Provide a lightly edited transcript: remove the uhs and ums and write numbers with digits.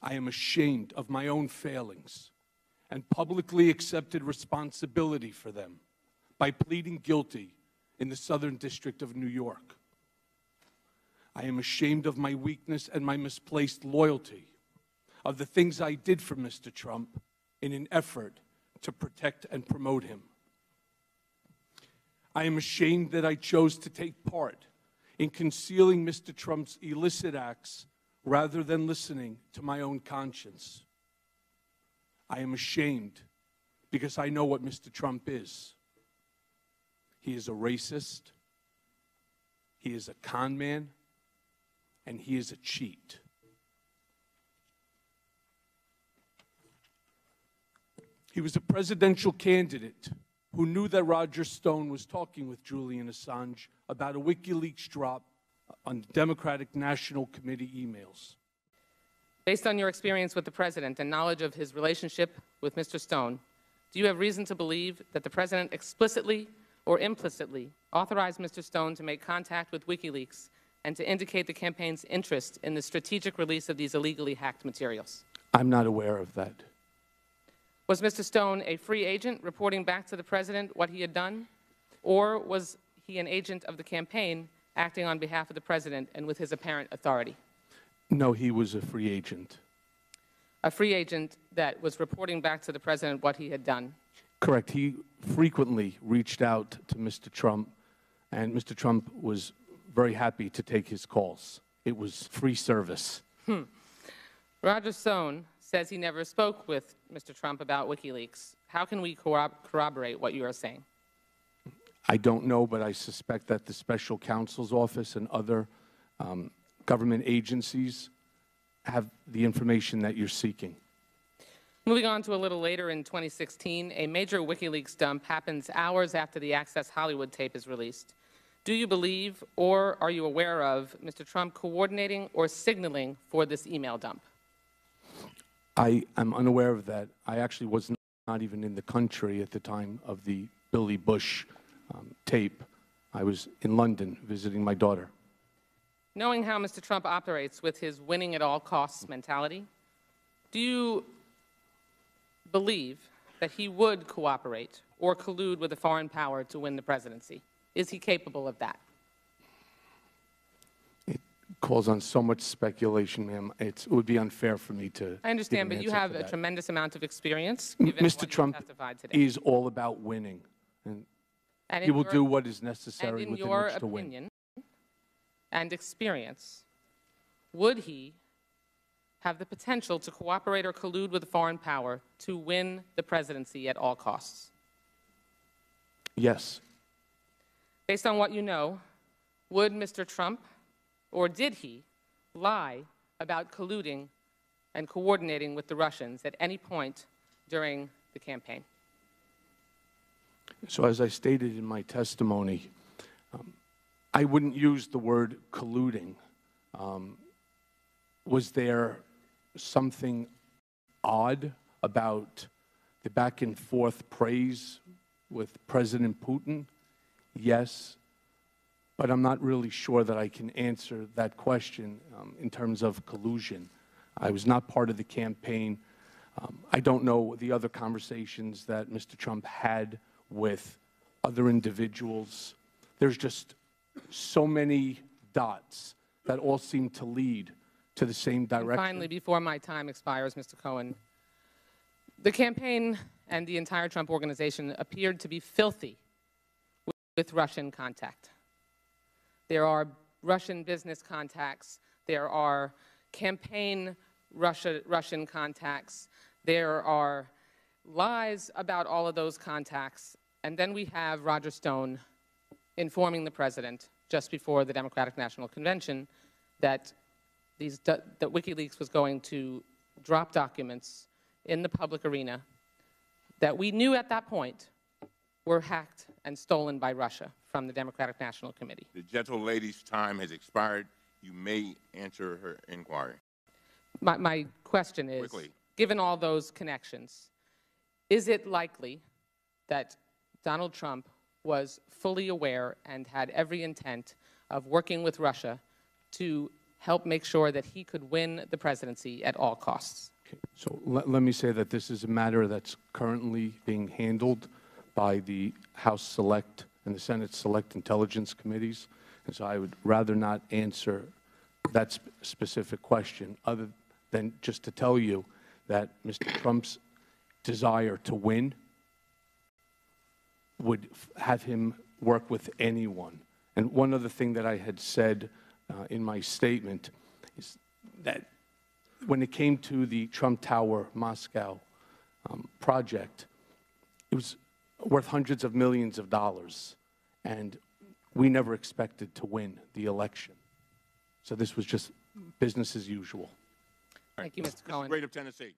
I am ashamed of my own failings and publicly accepted responsibility for them by pleading guilty in the Southern District of New York. I am ashamed of my weakness and my misplaced loyalty, of the things I did for Mr. Trump in an effort to protect and promote him. I am ashamed that I chose to take part in concealing Mr. Trump's illicit acts rather than listening to my own conscience. I am ashamed because I know what Mr. Trump is. He is a racist, he is a con man, and he is a cheat. He was a presidential candidate who knew that Roger Stone was talking with Julian Assange about a WikiLeaks drop on Democratic National Committee emails. Based on your experience with the President and knowledge of his relationship with Mr. Stone, do you have reason to believe that the President explicitly or implicitly authorized Mr. Stone to make contact with WikiLeaks and to indicate the campaign's interest in the strategic release of these illegally hacked materials? I'm not aware of that. Was Mr. Stone a free agent reporting back to the President what he had done? Or was he an agent of the campaign acting on behalf of the President and with his apparent authority? No, he was a free agent. A free agent that was reporting back to the President what he had done? Correct. He frequently reached out to Mr. Trump, and Mr. Trump was very happy to take his calls. It was free service. Roger Stone says he never spoke with Mr. Trump about WikiLeaks. How can we corroborate what you are saying? I don't know, but I suspect that the special counsel's office and other government agencies have the information that you're seeking. Moving on to a little later in 2016, a major WikiLeaks dump happens hours after the Access Hollywood tape is released. Do you believe or are you aware of Mr. Trump coordinating or signaling for this email dump? I am unaware of that. I actually was not even in the country at the time of the Billy Bush tape. I was in London visiting my daughter. Knowing how Mr. Trump operates with his winning at all costs mentality, do you believe that he would cooperate or collude with a foreign power to win the presidency? Is he capable of that? It calls on so much speculation, ma'am. It would be unfair for me to. I understand, but you have a tremendous amount of experience, given Mr. Trump testified today. is all about winning, and he will do what is necessary within which to win. Opinion and experience, would he have the potential to cooperate or collude with a foreign power to win the presidency at all costs? Yes. Based on what you know, would Mr. Trump, or did he, lie about colluding and coordinating with the Russians at any point during the campaign? So as I stated in my testimony, I wouldn't use the word colluding. Was there something odd about the back and forth praise with President Putin? Yes, but I'm not really sure that I can answer that question in terms of collusion. I was not part of the campaign. I don't know the other conversations that Mr. Trump had with other individuals. There's just so many dots that all seem to lead to the same direction. And finally, before my time expires, Mr. Cohen, the campaign and the entire Trump organization appeared to be filthy with Russian contact. There are Russian business contacts. There are campaign Russian contacts. There are lies about all of those contacts. And then we have Roger Stone informing the President just before the Democratic National Convention that that WikiLeaks was going to drop documents in the public arena that we knew at that point were hacked and stolen by Russia from the Democratic National Committee. The gentlelady's time has expired. You may answer her inquiry. My question is, Quickly. Given all those connections, is it likely that Donald Trump was fully aware and had every intent of working with Russia to help make sure that he could win the presidency at all costs. Okay. So let me say that this is a matter that's currently being handled by the House Select and the Senate Select Intelligence Committees, and so I would rather not answer that specific question other than just to tell you that Mr. Trump's desire to win would have him work with anyone. And one other thing that I had said in my statement is that when it came to the Trump Tower Moscow project, it was worth hundreds of millions of dollars, and we never expected to win the election. So this was just business as usual. Thank you, Mr. Cohen. Mr. Great of Tennessee.